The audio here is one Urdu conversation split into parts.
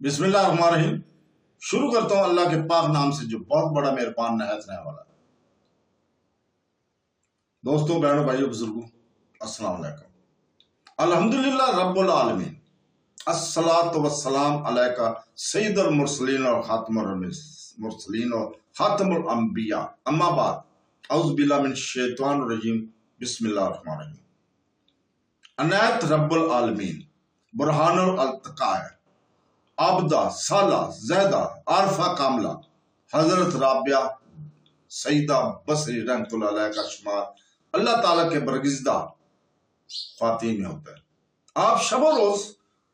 بسم اللہ الرحمن الرحیم۔ شروع کرتا ہوں اللہ کے پاک نام سے جو بہت بڑا مہربان نہایت رحم والا۔ دوستوں، بہنوں، بھائیوں، بزرگوں، السلام علیکم۔ الحمدللہ رب العالمین، الصلاۃ والسلام علیکہ سید المرسلین اور خاتم المرسلین اور خاتم الانبیاء، اما بعد، اعوذ باللہ من الشیطان الرجیم، بسم اللہ الرحمن الرحیم۔ عنایت رب العالمین، برہان الالتقاء، عابدہ، سالہ، زیدہ، عارفہ کاملہ، حضرت رابعہ سیدہ بصری رحمۃ اللہ علیہ کا شمار اللہ تعالیٰ کے برگزیدہ خواتین میں ہوتا ہے۔ آپ شب و روز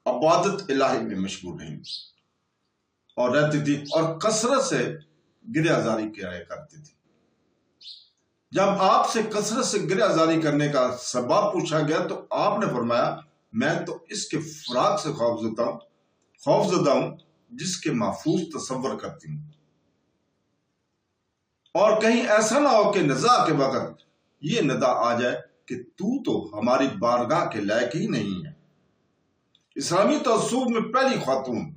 عبادت الہی میں مشغول رہیں اور رہتی تھی اور کثرت سے گریہ زاری کیا کرتی تھی۔ جب آپ سے کثرت سے گریہ زاری کرنے کا سبب پوچھا گیا تو آپ نے فرمایا، میں تو اس کے فراق سے خوفزدہ ہوں جس کے محفوظ تصور کرتی ہوں، اور کہیں ایسا نہ ہو کہ نزاع کے وقت یہ ندا آ جائے کہ تو ہماری بارگاہ کے لائق ہی نہیں ہے۔ اسلامی تعصب میں پہلی خاتون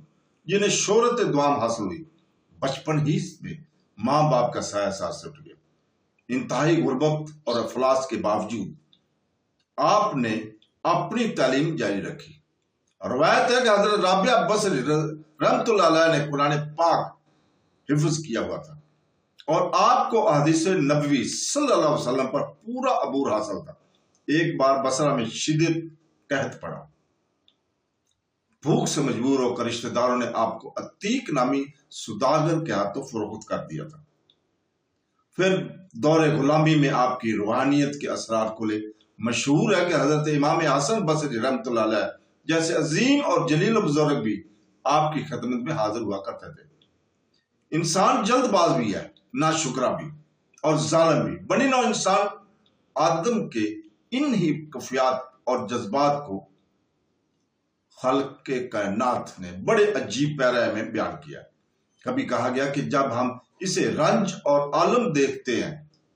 جنہیں شہرت دوام حاصل ہوئی، بچپن ہی میں ماں باپ کا سایہ ساتھ سے اٹھ گیا۔ انتہائی غربت اور افلاس کے باوجود آپ نے اپنی تعلیم جاری رکھی۔ روایت ہے کہ حضرت رابعہ بصری رحمۃ اللہ علیہ نے قرآن پاک حفظ کیا ہوا تھا اور آپ کو احادیث نبوی صلی اللہ علیہ وسلم پر پورا عبور حاصل تھا۔ ایک بار بصرہ میں شدید قحط پڑا، بھوک سے مجبور ہو کر رشتہ داروں نے آپ کو عتیق نامی سوداگر کے ہاتھوں فروخت کر دیا تھا۔ پھر دور غلامی میں آپ کی روحانیت کے اثرات کھلے۔ مشہور ہے کہ حضرت امام حسن بصری رحمۃ اللہ علیہ جیسے عظیم اور جلیل بزرگ بھی آپ کی خدمت میں حاضر ہوا کرتے تھے۔ انسان جلد باز بھی ہے، ناشکرا بھی اور ظالم بھی۔ بنی نوع انسان آدم کے ان ہی کفیات اور جذبات کو خالق کے کائنات نے بڑے عجیب پیرے میں بیان کیا۔ کبھی کہا گیا کہ جب ہم اسے رنج اور عالم دیکھتے ہیں،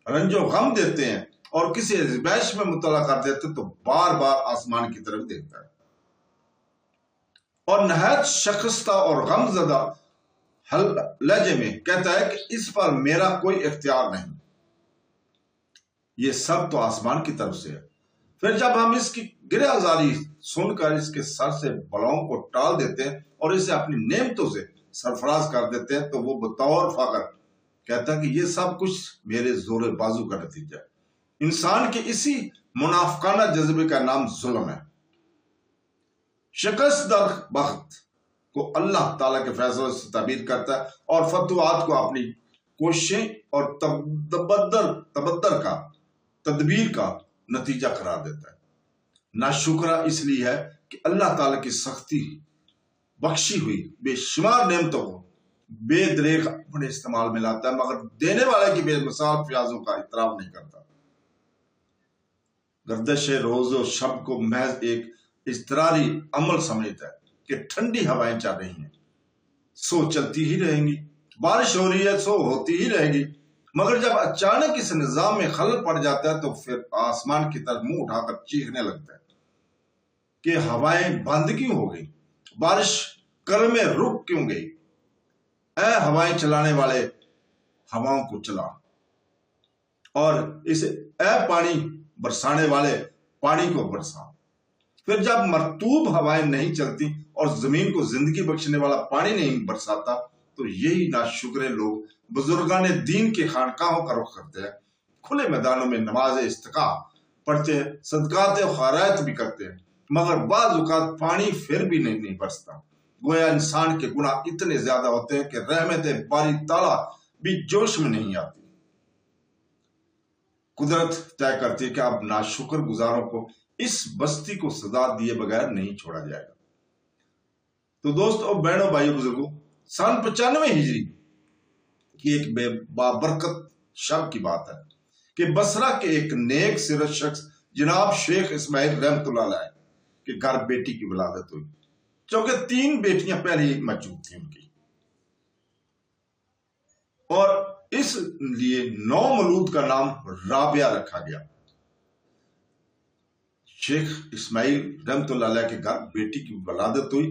رنج و غم دیتے ہیں اور کسی ازمائش میں مبتلا کر دیتے تو بار بار آسمان کی طرف دیکھتا ہے اور نہایت شکستہ اور غم زدہ لہجے میں کہتا ہے کہ اس پر میرا کوئی اختیار نہیں، یہ سب تو آسمان کی طرف سے ہے۔ پھر جب ہم اس کی گریہ زاری سن کر اس کے سر سے بلاؤں کو ٹال دیتے ہیں اور اسے اپنی نعمتوں سے سرفراز کر دیتے ہیں تو وہ بطور فخر کہتا ہے کہ یہ سب کچھ میرے زور بازو کا نتیجہ ہے۔ انسان کے اسی منافقانہ جذبے کا نام ظلم ہے۔ شکست در بخت کو اللہ تعالیٰ کے فیصلوں سے تعبیر کرتا ہے اور فتوحات کو اپنی کوششیں اور تدبیر کا نتیجہ قرار دیتا ہے۔ ناشکرا اس لیے ہے کہ اللہ تعالیٰ کی سختی بخشی ہوئی بے شمار نعمتوں کو بے دریغ اپنے استعمال میں لاتا ہے، مگر دینے والے کی بے مثال فیاضوں کا اعتراف نہیں کرتا۔ گردش روز و شب کو محض ایک اضطراری عمل سمجھتا ہے کہ ٹھنڈی ہوائیں چل رہی ہیں سو چلتی ہی رہیں گی، بارش ہو رہی ہے سو ہوتی ہی رہے گی، مگر جب اچانک اس نظام میں خلل پڑ جاتا ہے تو پھر آسمان کی طرف منہ اٹھا کر چیخنے لگتا ہے کہ ہوائیں بند کیوں ہو گئی، بارش کل میں رک کیوں گئی؟ اے ہوائیں چلانے والے، ہواؤں کو چلا، اور اے پانی برسانے والے، پانی کو برسا۔ پھر جب مرطوب ہوائیں نہیں چلتی اور زمین کو زندگی بخشنے والا پانی نہیں برساتا تو یہی ناشکرے لوگ بزرگان دین کے خانقاہوں کا رخ کرتے ہیں، کھلے میدانوں میں نماز استسقاء پڑھتے ہیں، صدقات و خیرات بھی کرتے ہیں، مگر بعض اوقات پانی پھر بھی نہیں برستا۔ گویا انسان کے گناہ اتنے زیادہ ہوتے ہیں کہ رحمت باری تعالیٰ بھی جوش میں نہیں آتی۔ قدرت طے کرتی ہے کہ اب ناشکر گزاروں کو اس بستی کو سزا دیے بغیر نہیں چھوڑا جائے گا۔ تو دوستو، بہنوں، بھائیوں، بزرگوں، سن 95 ہجری کی ایک بے بابرکت شب کی بات ہے کہ بصرہ کے ایک نیک سیرت شخص جناب شیخ اسماعیل رحمۃ اللہ علیہ کے گھر بیٹی کی ولادت ہوئی، چونکہ 3 بیٹیاں پہلے ہی موجود تھیں ان کی، اور اس لیے نو مولود کا نام رابعہ رکھا گیا۔ شیخ اسماعیل رحمۃ اللہ علیہ کے گھر بیٹی کی ولادت ہوئی،